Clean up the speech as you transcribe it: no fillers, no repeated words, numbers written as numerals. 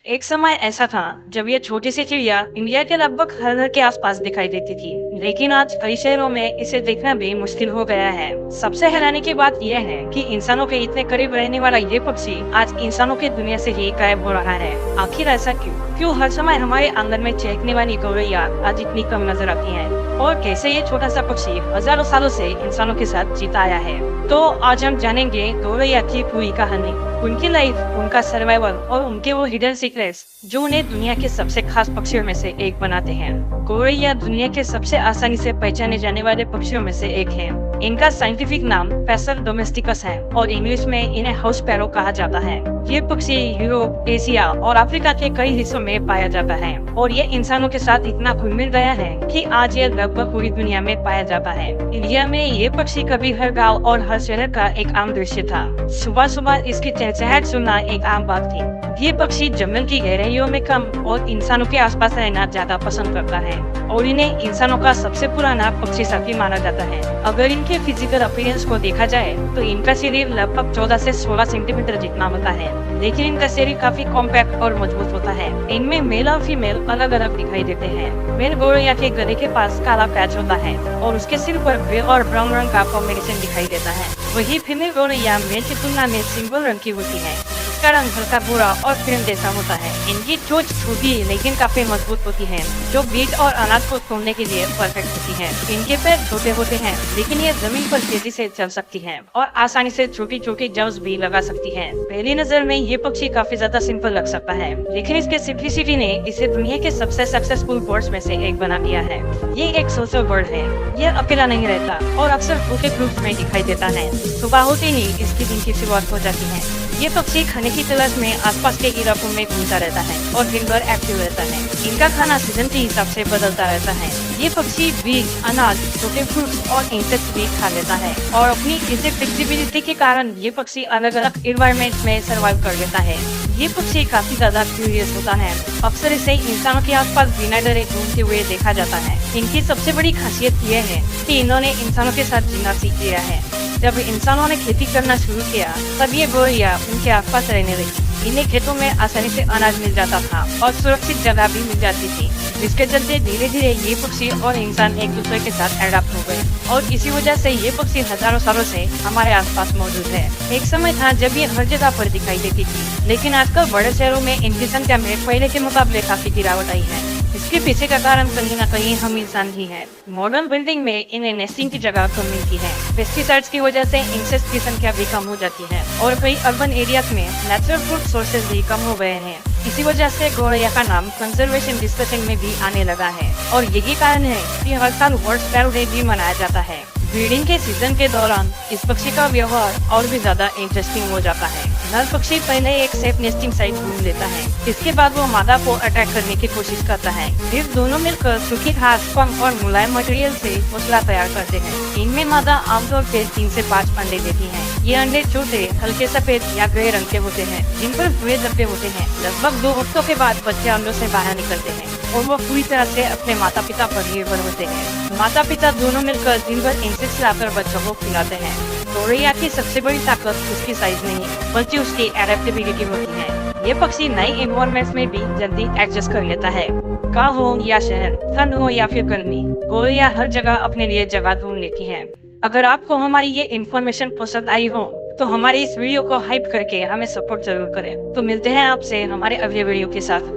एक समय ऐसा था जब ये छोटी सी चिड़िया इंडिया के लगभग हर घर के आसपास दिखाई देती थी, लेकिन आज कई शहरों में इसे देखना भी मुश्किल हो गया है। सबसे हैरानी की बात यह है कि इंसानों के इतने करीब रहने वाला ये पक्षी आज इंसानों की दुनिया से ही गायब हो रहा है। आखिर ऐसा क्यों? क्यों हर समय हमारे आंगन में चहकने वाली गौरैया आज इतनी कम नजर आती है? और कैसे ये छोटा सा पक्षी हजारों सालों से इंसानों के साथ जीता आया है? तो आज हम जानेंगे गौरैया की पूरी कहानी, उनकी लाइफ, उनका सर्वाइवल और उनके वो हिडन सीक्रेट्स जो उन्हें दुनिया के सबसे खास पक्षियों में से एक बनाते हैं। गौरैया दुनिया के सबसे आसानी से पहचाने जाने वाले पक्षियों में से एक है। इनका साइंटिफिक नाम पैसर डोमेस्टिकस है और इंग्लिश में इन्हें हाउस पैरो कहा जाता है। ये पक्षी यूरोप, एशिया और अफ्रीका के कई हिस्सों में पाया जाता है और ये इंसानों के साथ इतना घुल मिल गया है कि आज ये लगभग पूरी दुनिया में पाया जाता है। इंडिया में ये पक्षी कभी हर गांव और हर शहर का एक आम दृश्य था। सुबह सुबह इसकी चहचहाहट सुनना एक आम बात थी। ये पक्षी जंगल की गहराइयों में कम और इंसानों के आसपास रहना ज्यादा पसंद करता है और इन्हें इंसानों का सबसे पुराना पक्षी साथी माना जाता है। अगर इनके फिजिकल अपीयरेंस को देखा जाए तो इनका शरीर लगभग 14 से 16 सेंटीमीटर जितना होता है, लेकिन इनका शरीर काफी कॉम्पैक्ट और मजबूत होता है। इनमें मेल और फीमेल अलग अलग दिखाई देते हैं। मेल गौरैया के गले के पास काला पैच होता है और उसके सिर पर ग्रे और ब्राउन रंग का कॉम्बिनेशन दिखाई देता है। वही फीमेल गौरैया मेल की तुलना में सिंगल रंग की होती है। इसका रंग हल्का भूरा और क्रीम जैसा होता है। इनकी चोंच छोटी लेकिन काफी मजबूत होती है, जो बीज और अनाज को तोड़ने के लिए परफेक्ट होती है। इनके पैर छोटे होते हैं, लेकिन ये जमीन पर तेजी से चल सकती है और आसानी से छोटी छोटी जम्प्स भी लगा सकती है। पहली नजर में ये पक्षी काफी ज्यादा सिंपल लग सकता है, लेकिन इसके सिंपलिसिटी ने इसे दुनिया के सबसे सक्सेसफुल बर्ड्स में से एक बना दिया है। ये एक सोशल बर्ड है। ये अकेला नहीं रहता और अक्सर छोटे ग्रुप्स में दिखाई देता है। सुबह होते ही इसकी दिन की शुरुआत हो जाती है। ये पक्षी खाने की तलाश में आसपास के इलाकों में घूमता रहता है और दिन भर एक्टिव रहता है। इनका खाना सीजन के हिसाब से बदलता रहता है। ये पक्षी बीज, अनाज, छोटे फ्रूट्स और इंसेक्ट्स भी खा लेता है और अपनी इसे फ्लेक्सिबिलिटी के कारण ये पक्षी अलग अलग एनवायरनमेंट में सर्वाइव कर लेता है। ये पक्षी काफी ज्यादा क्यूरियस होता है। अक्सर इसे इंसानों के आसपास बिना डरे घूमते हुए देखा जाता है। इनकी सबसे बड़ी खासियत यह है कि इन्होंने इंसानों के साथ जीना सीख लिया है। जब इंसानों ने खेती करना शुरू किया तब ये गौरैया उनके आसपास रहने लगी। इन्हें खेतों में आसानी से अनाज मिल जाता था और सुरक्षित जगह भी मिल जाती थी, जिसके चलते धीरे धीरे ये पक्षी और इंसान एक दूसरे के साथ एडॉप्ट हो गए और इसी वजह से ये पक्षी हजारों सालों से हमारे आसपास मौजूद है। एक समय था जब ये हर जगह पर दिखाई देती थी, लेकिन आजकल बड़े शहरों में इनकी संख्या में पहले के मुकाबले काफी गिरावट आई है। इसके पीछे का कारण कहीं न कहीं हम इंसान ही है। मॉडर्न बिल्डिंग में इन्हें नेस्टिंग की जगह कम मिलती है। पेस्टिसाइड्स की वजह से इंसेक्ट्स की संख्या भी कम हो जाती है और कई अर्बन एरियाज में नेचुरल फूड सोर्सेज भी कम हो गए हैं। इसी वजह से गौरैया का नाम कंजर्वेशन डिस्कशन में भी आने लगा है और यही कारण है कि हर साल वर्ल्ड स्पैरो डे भी मनाया जाता है। ब्रीडिंग के सीजन के दौरान इस पक्षी का व्यवहार और भी ज्यादा इंटरेस्टिंग हो जाता है। नर पक्षी पहले एक सेफ नेस्टिंग साइट ढूंढ लेता है, इसके बाद वो मादा को अटैक करने की कोशिश करता है। फिर दोनों मिलकर सूखी घास, पंख और मुलायम मटेरियल से घोंसला तैयार करते हैं। इनमें मादा आमतौर पे 3 से 5 अंडे देती है। ये अंडे छोटे, हल्के सफेद या ग्रे रंग के होते हैं, जिन पर भूरे धब्बे होते हैं। लगभग 2 हफ्तों के बाद बच्चे अंडों से बाहर निकलते हैं और वो पूरी तरह से अपने माता पिता पर निर्भर होते हैं। माता पिता दोनों मिलकर दिन भर इंसेक्ट्स लाकर बच्चों को खिलाते हैं। गौरैया की सबसे बड़ी ताकत उसकी साइज नहीं बल्कि उसकी एडेप्टेबिलिटी होती है। ये पक्षी नई एनवायरनमेंट्स में भी जल्दी एडजस्ट कर लेता है। गाँव हो या शहर, ठंड हो या फिर गर्मी, गौरैया हर जगह अपने लिए जगह ढूंढ लेती है। अगर आपको हमारी ये इन्फॉर्मेशन पसंद आई हो तो हमारी इस वीडियो को हाइप करके हमें सपोर्ट जरूर करें। तो मिलते हैं आपसे हमारे अगले वीडियो के साथ।